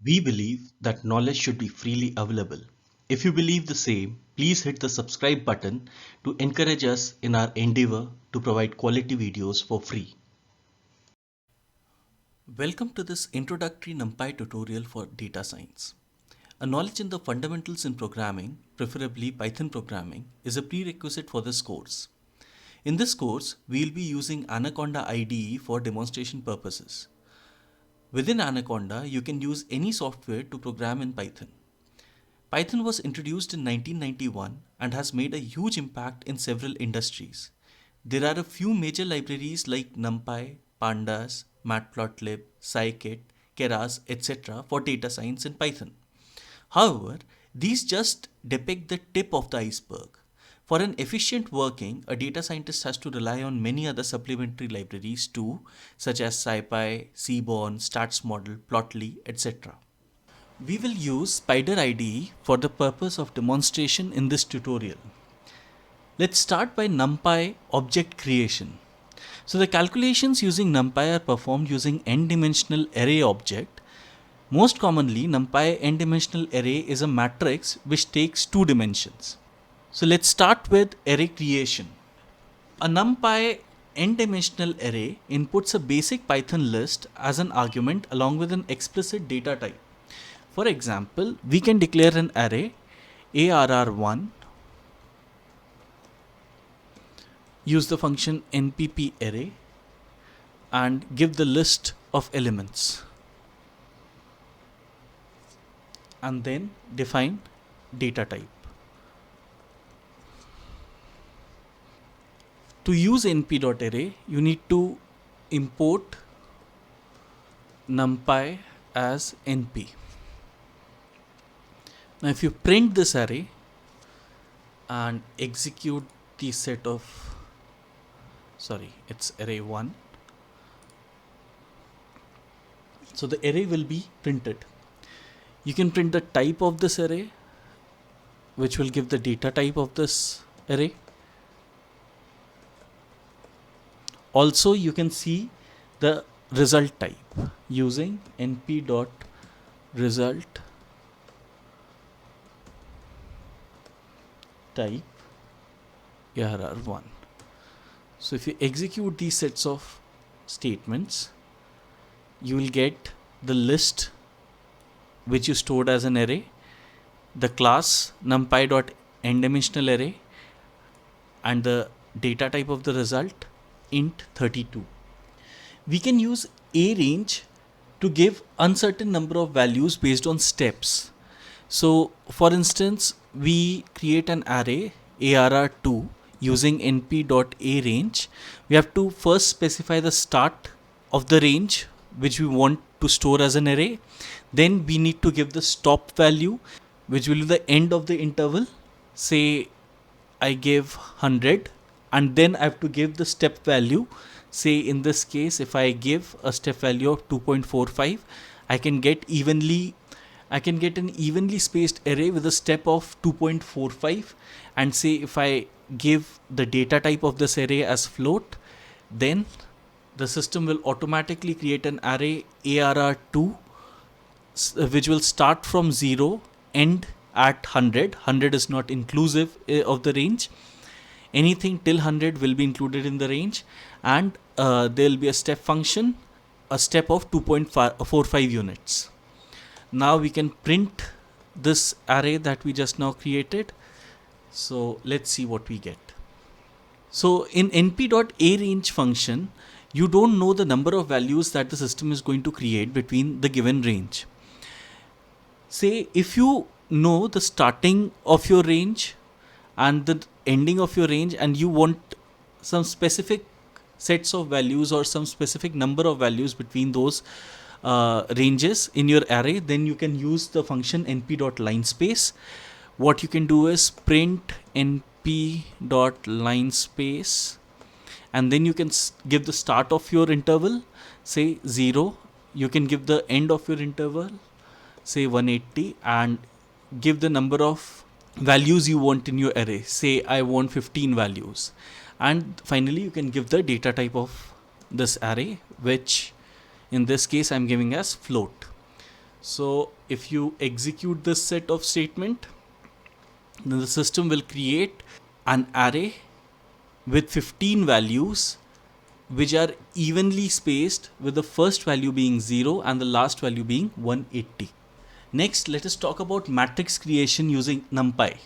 We believe that knowledge should be freely available. If you believe the same, please hit the subscribe button to encourage us in our endeavor to provide quality videos for free. Welcome to this Introductory NumPy tutorial for data science. A knowledge in the fundamentals in programming, preferably Python programming, is a prerequisite for this course. In this course, we will be using Anaconda IDE for demonstration purposes. Within Anaconda, you can use any software to program in Python. Python was introduced in 1991 and has made a huge impact in several industries. There are a few major libraries like NumPy, Pandas, Matplotlib, Scikit, Keras, etc. for data science in Python. However, these just depict the tip of the iceberg. For an efficient working, a data scientist has to rely on many other supplementary libraries too, such as SciPy, Seaborn, StatsModel, Plotly, etc. We will use Spider IDE for the purpose of demonstration in this tutorial. Let's start by NumPy object creation. So the calculations using NumPy are performed using n-dimensional array object. Most commonly, NumPy n-dimensional array is a matrix which takes 2 dimensions. So let's start with array creation. A NumPy n-dimensional array inputs a basic Python list as an argument along with an explicit data type. For example, we can declare an array arr1, use the function nppArray and give the list of elements, and then define data type. To use np.array, you need to import numpy as np. Now if you print this array and execute the set of, it's array 1. So the array will be printed. You can print the type of this array, which will give the data type of this array. Also, you can see the result type using np.result type arr1. So if you execute these sets of statements, you will get the list which you stored as an array, the class numpy.n-dimensional array, and the data type of the result int 32. We can use arange to give uncertain number of values based on steps. So for instance, we create an array arr2 using np.arange. We have to first specify the start of the range which we want to store as an array. Then we need to give the stop value, which will be the end of the interval. Say I give 100, and then I have to give the step value. Say in this case, if I give a step value of 2.45, I can get an evenly spaced array with a step of 2.45. And say if I give the data type of this array as float, then the system will automatically create an array arr2 which will start from 0, end at 100. 100 is not inclusive of the range. Anything till 100 will be included in the range, and there will be a step function, a step of 2.45 units. Now we can print this array that we just now created. So let's see what we get. So in np.arange function, you don't know the number of values that the system is going to create between the given range. Say if you know the starting of your range and the ending of your range, and you want some specific sets of values or some specific number of values between those ranges in your array, then you can use the function np.linespace. What you can do is print np.linespace, and then you can give the start of your interval, say 0. You can give the end of your interval, say 180, and give the number of values you want in your array. Say I want 15 values, and finally you can give the data type of this array, which in this case I'm giving as float. So if you execute this set of statement, then the system will create an array with 15 values which are evenly spaced, with the first value being 0 and the last value being 180. Next, let us talk about matrix creation using NumPy.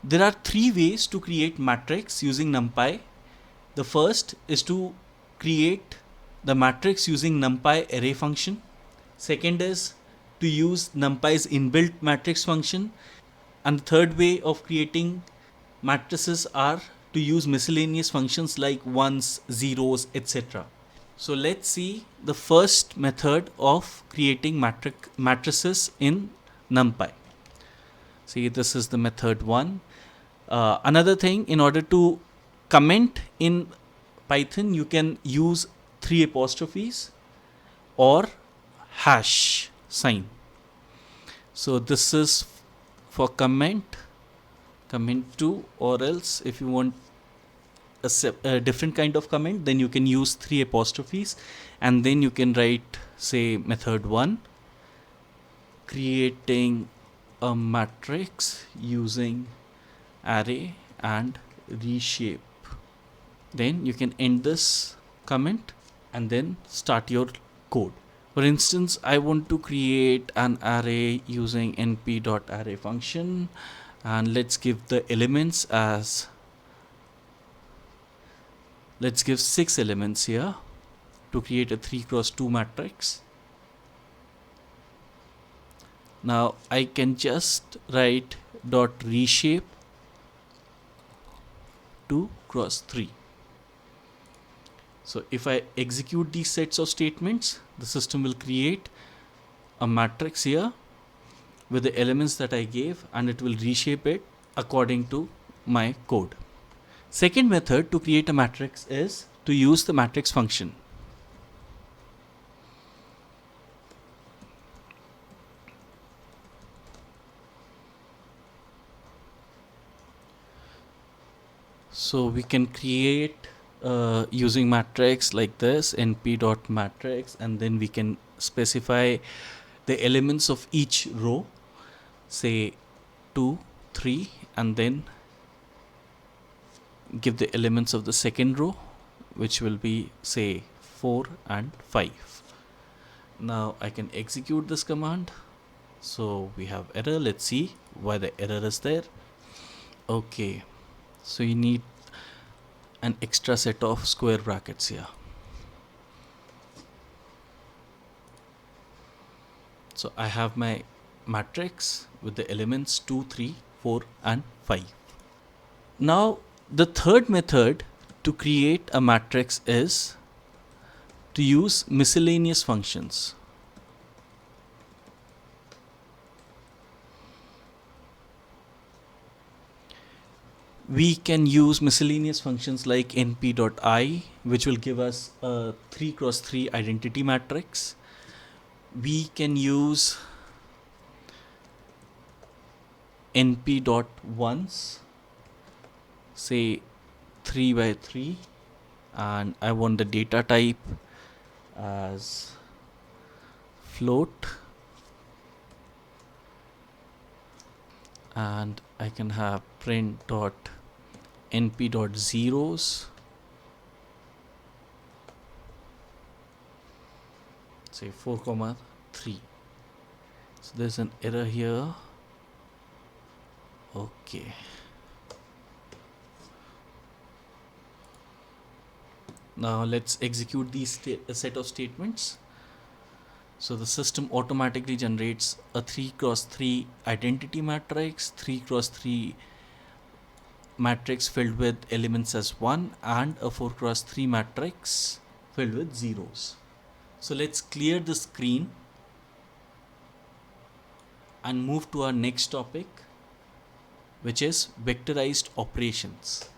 There are three ways to create matrix using NumPy. The first is to create the matrix using NumPy array function. Second is to use NumPy's inbuilt matrix function. And the third way of creating matrices are to use miscellaneous functions like ones, zeros, etc. So let's see the first method of creating matrices in NumPy. See, this is the method 1. Another thing, in order to comment in Python, you can use 3 apostrophes or hash sign. So this is for comment 2, or else if you want a different kind of comment, then you can use 3 apostrophes, and then you can write, say, method 1 creating a matrix using array and reshape. Then you can end this comment and then start your code. For instance, I want to create an array using np.array function, and let's give the elements as, let's give 6 elements here to create a 3x2 matrix. Now I can just write dot reshape 2x3. So if I execute these sets of statements, the system will create a matrix here with the elements that I gave, and it will reshape it according to my code. Second method to create a matrix is to use the matrix function. So we can create using matrix like this, np.matrix, and then we can specify the elements of each row, say 2, 3, and then give the elements of the second row, which will be, say, 4 and 5. Now I can execute this command. So we have error. Let's see why the error is there. Okay, so you need an extra set of square brackets here. So I have my matrix with the elements 2, 3, 4 and 5. Now the third method to create a matrix is to use miscellaneous functions. We can use miscellaneous functions like np.I, which will give us a 3x3 identity matrix. We can use np.ones, say 3 by 3, and I want the data type as float, and I can have print.np.zeros, say 4, 3. So there's an error here. Okay. Now let's execute these set of statements. So the system automatically generates a 3x3 identity matrix, 3x3 matrix filled with elements as 1, and a 4x3 matrix filled with zeros. So let's clear the screen and move to our next topic, which is vectorized operations.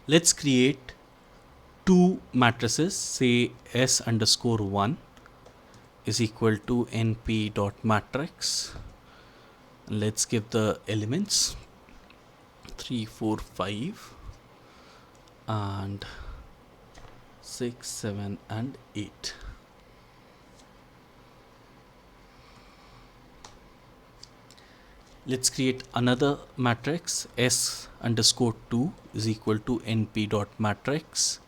Let's create 2 matrices, say s_1 is equal to np.matrix. Let's give the elements 3, 4, 5 and 6, 7 and 8. Let's create another matrix. S underscore 2 is equal to np dot matrix.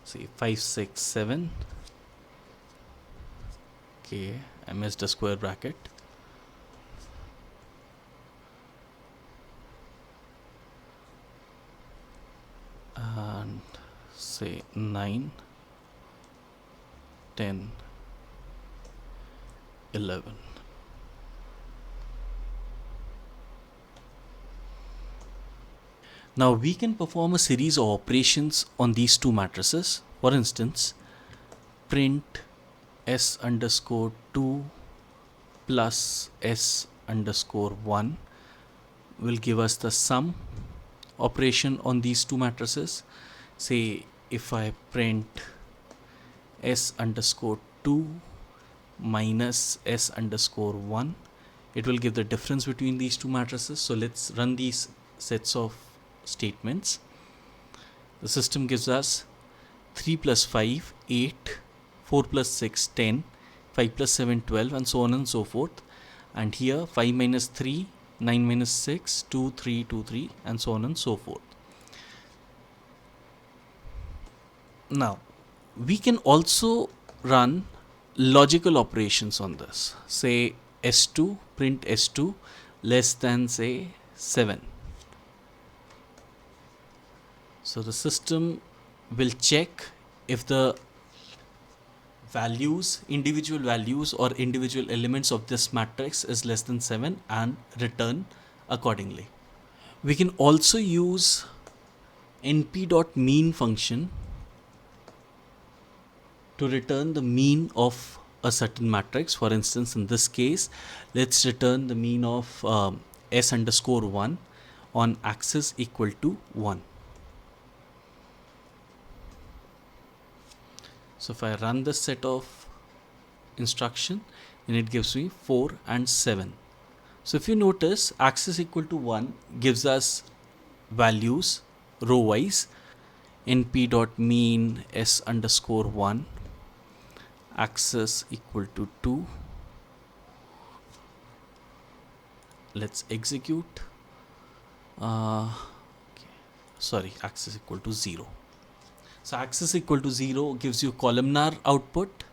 Say 5, 6, 7. Okay, I missed a square bracket. And say 9, 10, 11. Now we can perform a series of operations on these two matrices. For instance, print s underscore 2 plus s underscore 1 will give us the sum operation on these two matrices. Say if I print s underscore 2 minus s underscore 1, it will give the difference between these two matrices. So let's run these sets of statements. The system gives us 3 plus 5, 8, 4 plus 6, 10, 5 plus 7, 12, and so on and so forth. And here 5 minus 3, 9 minus 6, 2, 3, 2, 3, and so on and so forth. Now, we can also run logical operations on this. Say s2, print s2 less than say 7. So the system will check if the values, individual values or individual elements of this matrix is less than 7 and return accordingly. We can also use np.mean function to return the mean of a certain matrix. For instance, in this case, let's return the mean of s underscore 1 on axis equal to 1. So if I run this set of instruction, then it gives me 4 and 7. So if you notice, axis equal to 1 gives us values row wise. np.mean s underscore 1, axis equal to 2. Let's execute. Axis equal to 0. So axis equal to 0 gives you columnar output,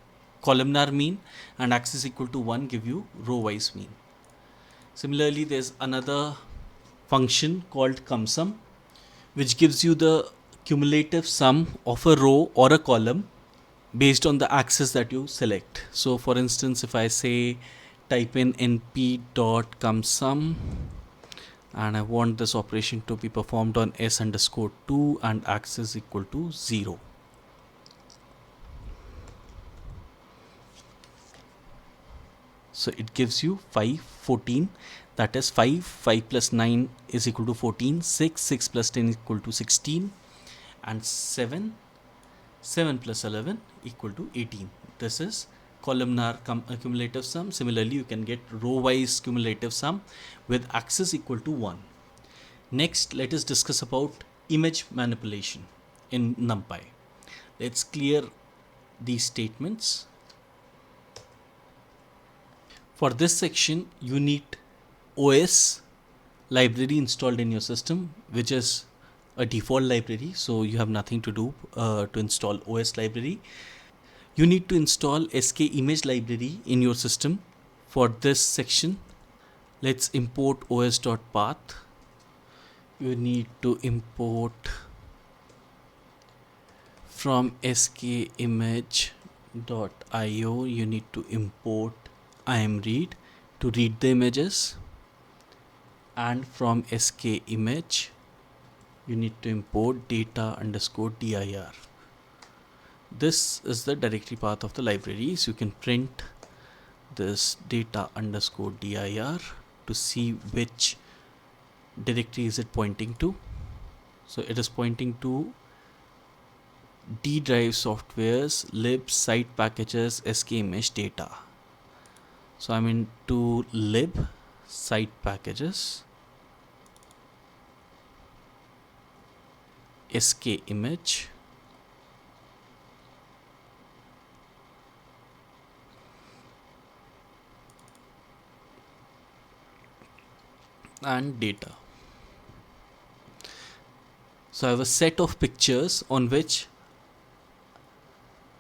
columnar mean, and axis equal to 1 give you row wise mean. Similarly, there's another function called Kamsum, which gives you the cumulative sum of a row or a column based on the axis that you select. So for instance, if I say type in np.kamsum and I want this operation to be performed on s underscore 2 and axis equal to 0. So it gives you 5, 14, that is 5, 5 plus 9 is equal to 14, 6, 6 plus 10 is equal to 16, and 7, 7 plus 11 equal to 18. This is columnar cumulative sum. Similarly, you can get row wise cumulative sum with axis equal to 1. Next, let us discuss about image manipulation in NumPy. Let's clear these statements. For this section, you need OS library installed in your system, which is a default library, so you have nothing to do to install OS library. You need to install SK image library in your system. For this section, let's import os.path. You need to import from skimage.io. You need to import imread to read the images, and from skimage you need to import data underscore dir. This is the directory path of the library, so you can print this data underscore dir to see which directory is it pointing to. So it is pointing to D drive softwares lib site packages skimage data. So I'm into lib site packages skimage and data. So I have a set of pictures on which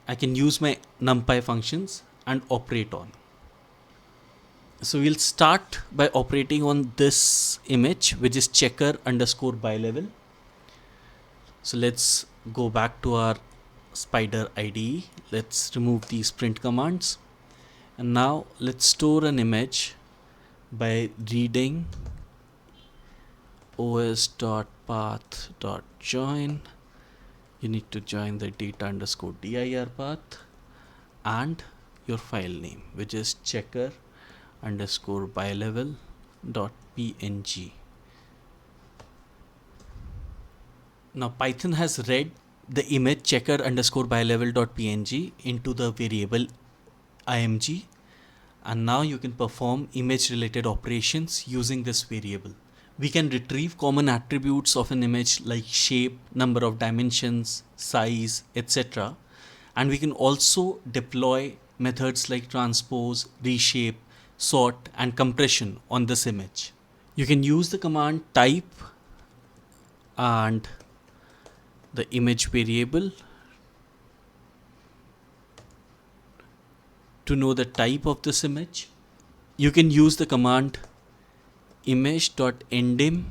I can use my NumPy functions and operate on. So we'll start by operating on this image, which is checker underscore by level. So let's go back to our Spider IDE. Let's remove these print commands. And now let's store an image by reading os.path.join. You need to join the data underscore dir path and your file name, which is checker underscore by level dot png. Now Python has read the image checker underscore by level dot png into the variable img, and now you can perform image related operations using this variable. We can retrieve common attributes of an image like shape, number of dimensions, size, etc. And we can also deploy methods like transpose, reshape, sort, and compression on this image. You can use the command type and the image variable to know the type of this image. You can use the command image.endim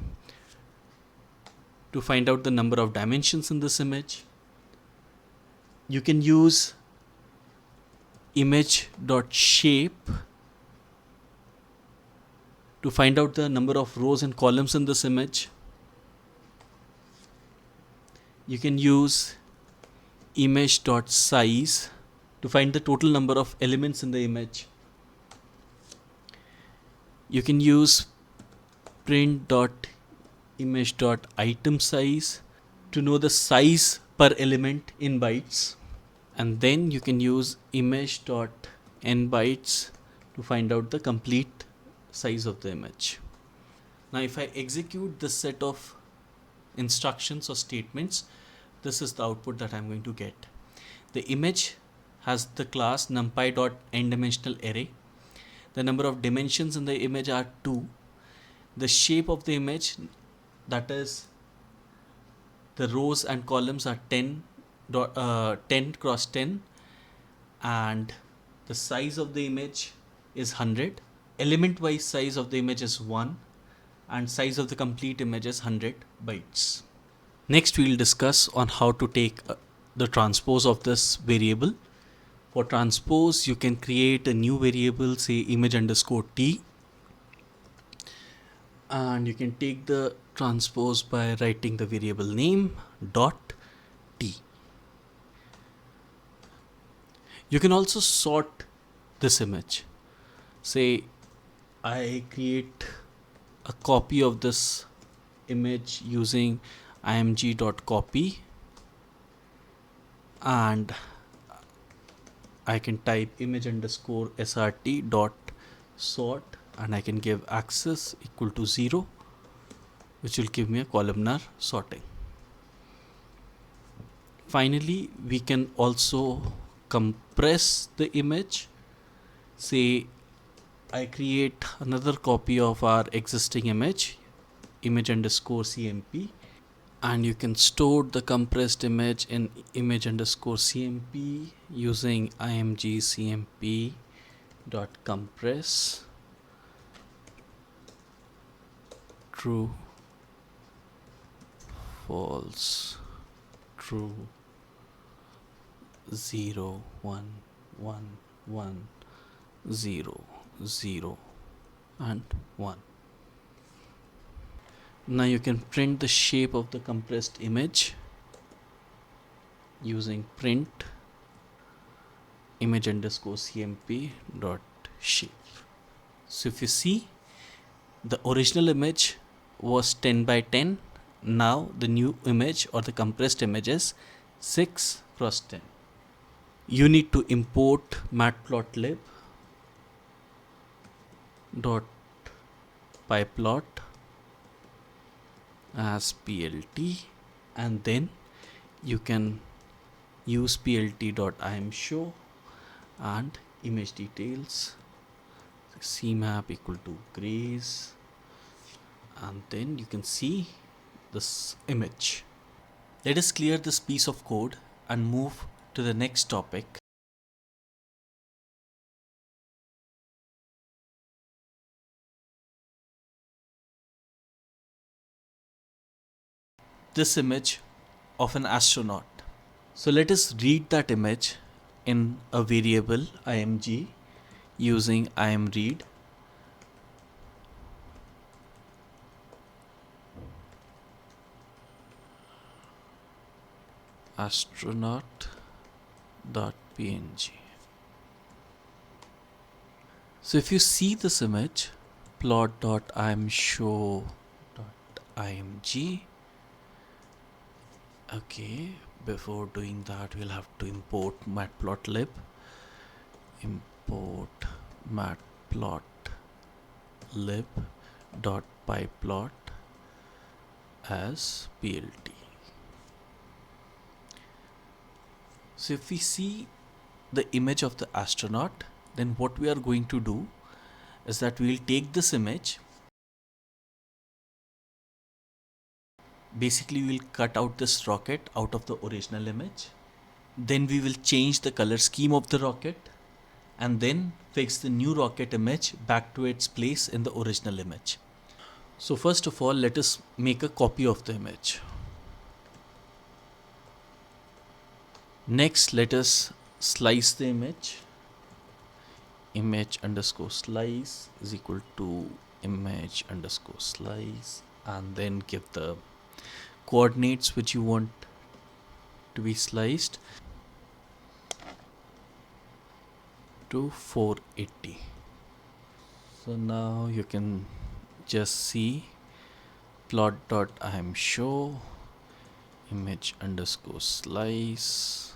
to find out the number of dimensions in this image. You can use image.shape to find out the number of rows and columns in this image. You can use image.size to find the total number of elements in the image. You can use print.image.item size to know the size per element in bytes. And then you can use image.nbytes to find out the complete size of the image. Now if I execute this set of instructions or statements, this is the output that I'm going to get. The image has the class numpy.ndimensional array. The number of dimensions in the image are 2. The shape of the image, that is the rows and columns, are 10 cross 10, and the size of the image is 100. Element wise size of the image is 1, and size of the complete image is 100 bytes. Next we will discuss on how to take the transpose of this variable. For transpose, you can create a new variable, say image underscore t, and you can take the transpose by writing the variable name dot t. You can also sort this image. Say I create a copy of this image using img.copy, and I can type image underscore srt dot sort, and I can give access equal to 0, which will give me a columnar sorting. Finally, we can also compress the image. Say I create another copy of our existing image underscore cmp, and you can store the compressed image in image underscore cmp using img cmp dot compress true false true 0 1 1 1 0 0 and 1. Now you can print the shape of the compressed image using print image underscore cmp dot shape. So if you see, the original image was 10 by 10. Now the new image or the compressed image is 6 cross 10. You need to import matplotlib dot pyplot as plt, and then you can use plt.imshow and image details, cmap equal to grays and then you can see this image. Let us clear this piece of code and move to the next topic. This image of an astronaut. So let us read that image in a variable img using imread. Astronaut.png. So if you see this image, plot.imshow.img. Okay, before doing that, we'll have to import matplotlib. Import matplotlib.pyplot as plt. So if we see the image of the astronaut, then what we are going to do is that we will take this image. Basically, we'll cut out this rocket out of the original image. Then we will change the color scheme of the rocket and then fix the new rocket image back to its place in the original image. So first of all, let us make a copy of the image. Next, let us slice the image. Image underscore slice is equal to image underscore slice, and then give the coordinates which you want to be sliced to 480. So now you can just see plot.imshow image underscore slice.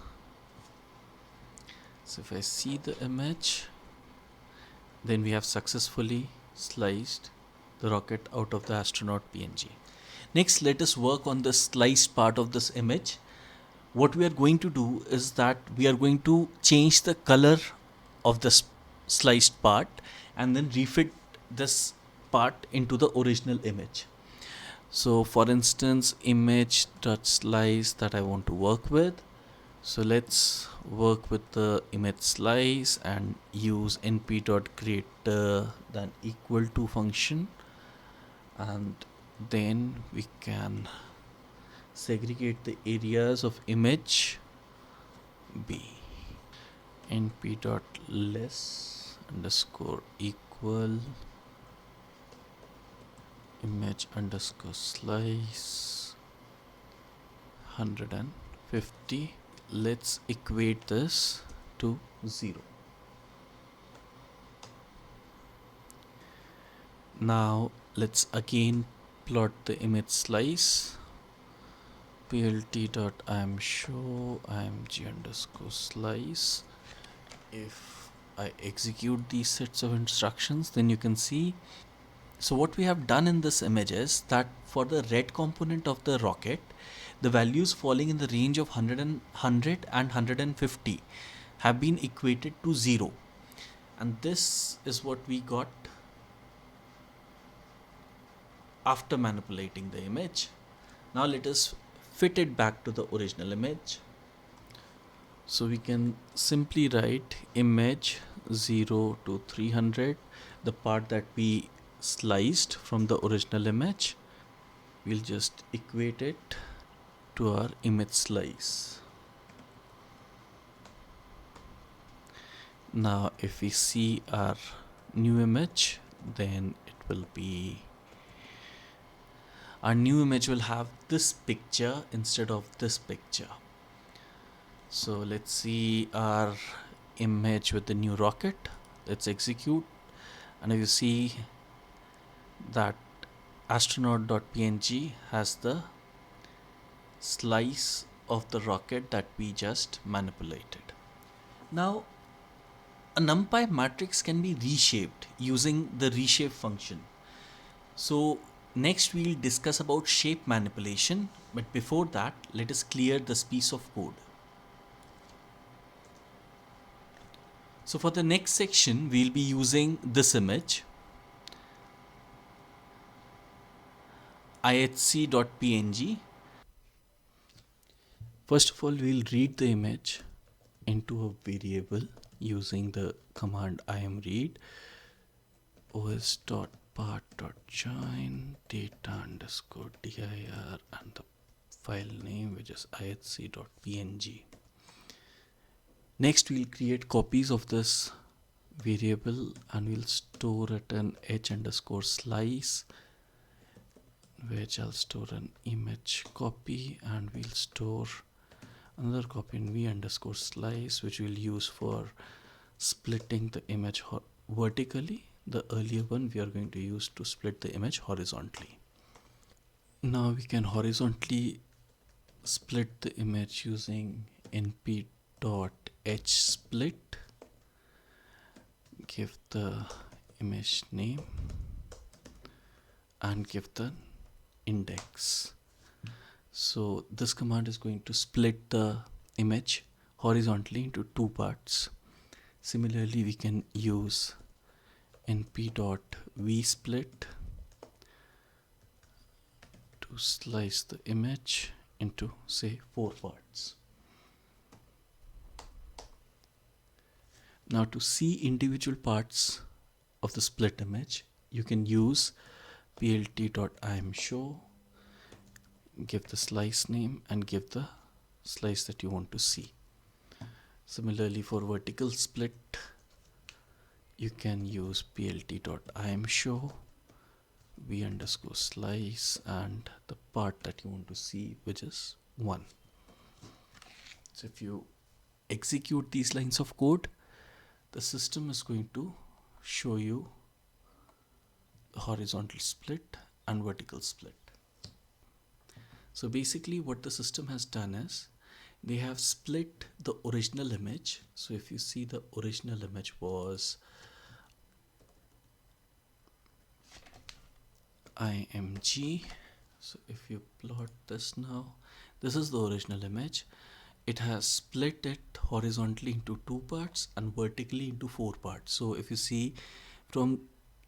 So if I see the image, then we have successfully sliced the rocket out of the astronaut PNG. Next, let us work on the sliced part of this image. What we are going to do is that we are going to change the color of the sliced part and then refit this part into the original image. So for instance, image.slice that I want to work with. So let's work with the image slice and use np.greater than equal to function, and then we can segregate the areas of image B. np.less underscore equal image underscore slice 150. Let's equate this to 0. Now let's again plot the image slice. plt.imshow img underscore slice. If I execute these sets of instructions, then you can see. So what we have done in this image is that for the red component of the rocket, the values falling in the range of 100 and 150 have been equated to 0. And this is what we got after manipulating the image. Now let us fit it back to the original image. So we can simply write image 0 to 300, the part that we sliced from the original image. We'll just equate it to our image slice. Now if we see our new image, then it will be, our new image will have this picture instead of this picture. So let's see our image with the new rocket. Let's execute, and if you see that astronaut.png has the slice of the rocket that we just manipulated. Now a NumPy matrix can be reshaped using the reshape function. So next we'll discuss about shape manipulation, but before that let us clear this piece of code. So for the next section we'll be using this image. ihc.png. First of all, we'll read the image into a variable using the command imread os.part.join data underscore dir and the file name, which is ihc.png. Next, we'll create copies of this variable and we'll store it in h underscore slice, which I'll store an image copy, and we'll store another copy in v underscore slice, which we'll use for splitting the image vertically. The earlier one we are going to use to split the image horizontally. Now we can horizontally split the image using np.hsplit. Give the image name and give the index. So this command is going to split the image horizontally into two parts. Similarly, we can use np.vsplit to slice the image into, say, 4 parts. Now, to see individual parts of the split image, you can use plt.imshow, give the slice name and give the slice that you want to see. Similarly, for vertical split, you can use plt.imshow v underscore slice and the part that you want to see, which is 1. So if you execute these lines of code, the system is going to show you the horizontal split and vertical split. So basically what the system has done is they have split the original image. So if you see, the original image was img. So if you plot this now, this is the original image. It has split it horizontally into 2 parts and vertically into 4 parts. So if you see, from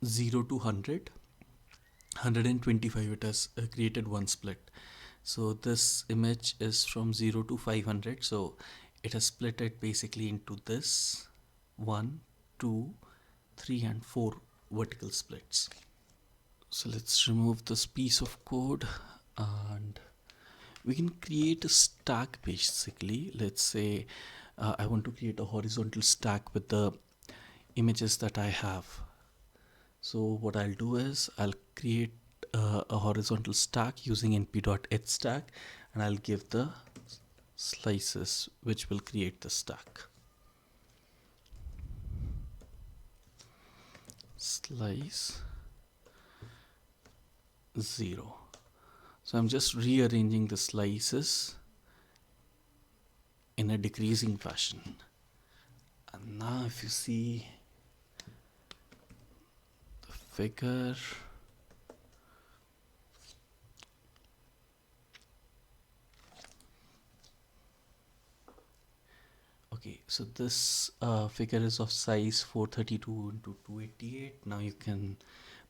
0 to 100, 125, it has created one split. So this image is from 0 to 500. So it has split it basically into this 1, 2, 3 and 4 vertical splits. So let's remove this piece of code and we can create a stack basically. Let's say I want to create a horizontal stack with the images that I have. So what I'll do is I'll create a horizontal stack using np.hstack and I'll give the slices which will create the stack. Slice 0. So I'm just rearranging the slices in a decreasing fashion. And now if you see the figure, okay, so this figure is of size 432 into 288. Now you can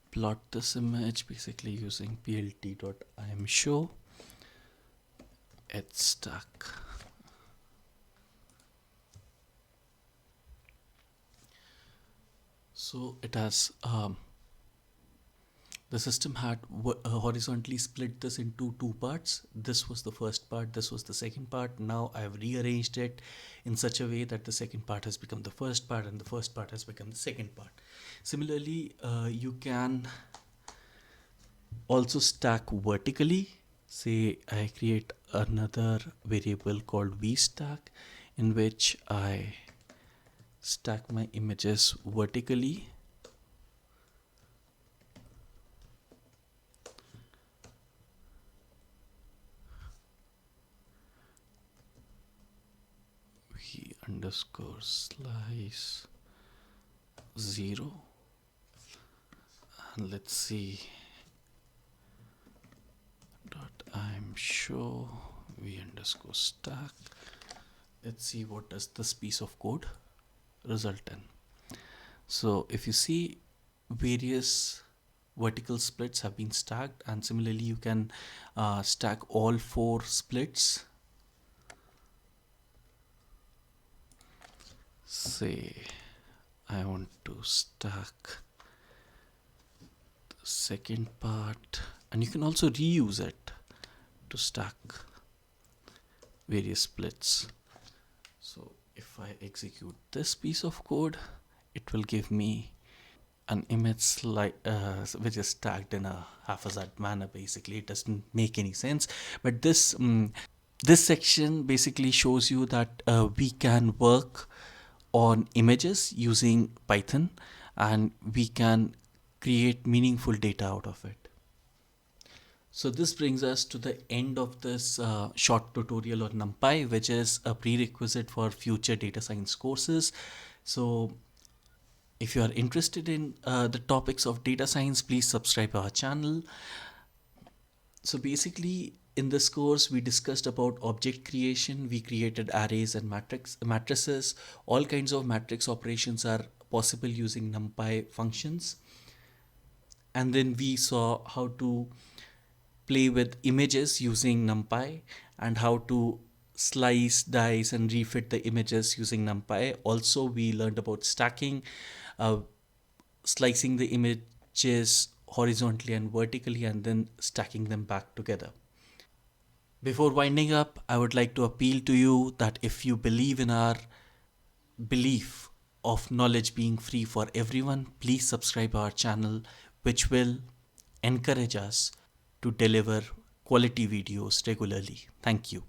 plot this image basically using plt.imshow stack. So it has the system had horizontally split this into 2 parts. This was the first part, this was the second part. Now I have rearranged it in such a way that the second part has become the first part and the first part has become the second part. Similarly, you can also stack vertically. Say I create another variable called vstack in which I stack my images vertically. V underscore slice 0 and let's see dot imshow v underscore stack. Let's see what does this piece of code result in. So if you see, various vertical splits have been stacked, and similarly you can stack all 4 splits. Say I want to stack the second part, and you can also reuse it to stack various splits. So if I execute this piece of code, it will give me an image which is stacked in a haphazard manner. Basically, it doesn't make any sense, but this section basically shows you that we can work on images using Python, and we can create meaningful data out of it. So this brings us to the end of this short tutorial on NumPy, which is a prerequisite for future data science courses. So if you are interested in the topics of data science, please subscribe to our channel. So basically, in this course, we discussed about object creation. We created arrays and matrices. All kinds of matrix operations are possible using NumPy functions. And then we saw how to play with images using NumPy, and how to slice, dice, and refit the images using NumPy. Also, we learned about stacking, uh, slicing the images horizontally and vertically, and then stacking them back together. Before winding up, I would like to appeal to you that if you believe in our belief of knowledge being free for everyone, please subscribe our channel, which will encourage us to deliver quality videos regularly. Thank you.